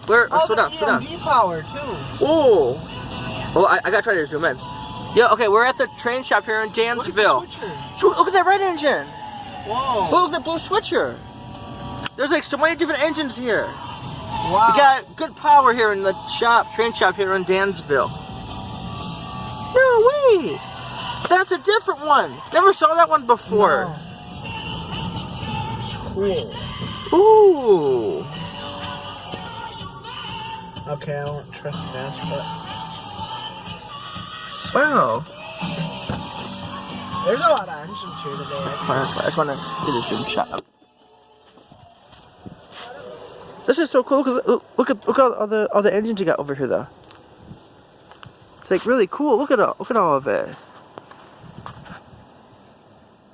Where? Oh, Slow down, slow down. EMP power too. Oh. Oh, I gotta try to zoom in. Yeah, okay, we're at the train shop here in Dansville. Look at that red engine. Whoa. Look at the blue switcher. There's like so many different engines here. Wow. We got good power here in the shop, train shop here in Dansville. No way! That's a different one. Never saw that one before. No. Cool. Ooh. Okay, I won't trust that, but Wow. there's a lot of engines here today. I just want to get a zoom shot up. This is so cool. Look at all the engines you got over here, though. It's like really cool. Look at all of it.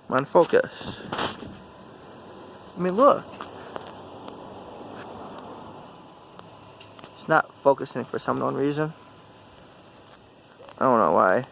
Come on, focus. I mean, look. It's not focusing for some unknown reason. I don't know why.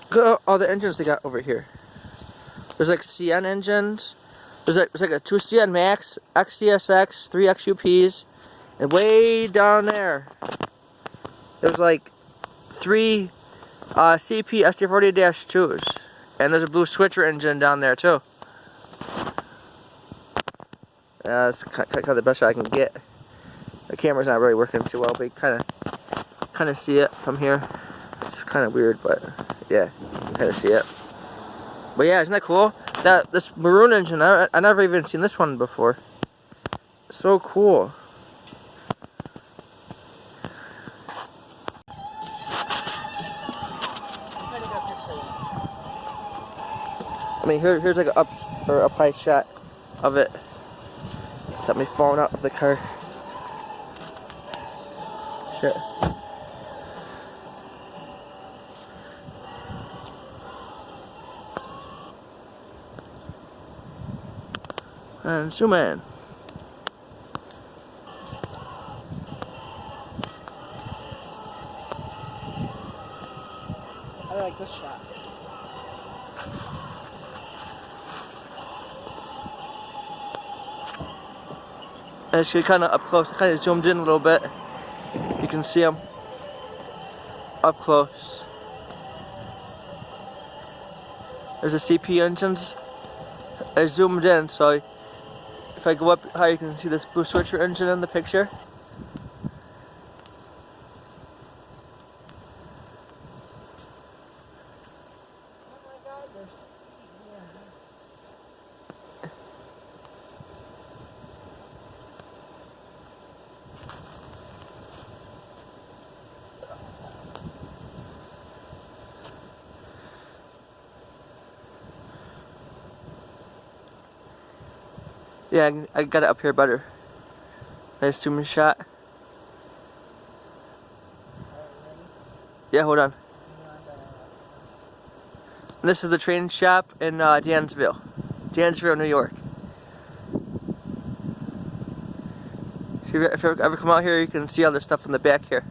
Look at all the engines they got over here. There's like CN engines. There's like a 2 CN Max, XCSX, 3 XUPs, and way down there, there's like 3 CP SD40-2s, and there's a blue switcher engine down there too. That's kind of the best shot I can get. The camera's not really working too well, but you kind of see it from here. It's kind of weird, but yeah, you can kind of see it. But yeah, isn't that cool? This maroon engine, I never even seen this one before. So cool. I mean, here's like a up high shot of it. Got me falling out of the car. Shit. And zoom in. I like this shot. As you kind of up close, kind of zoomed in a little bit. You can see them up close. There's the CP engines. I zoomed in, so if I go up high, you can see this blue switcher engine in the picture. Oh my God, there's Yeah, I got it up here better. Nice zoom shot. Yeah, hold on. And this is the train shop in Dansville, New York. If you ever come out here, you can see all this stuff in the back here.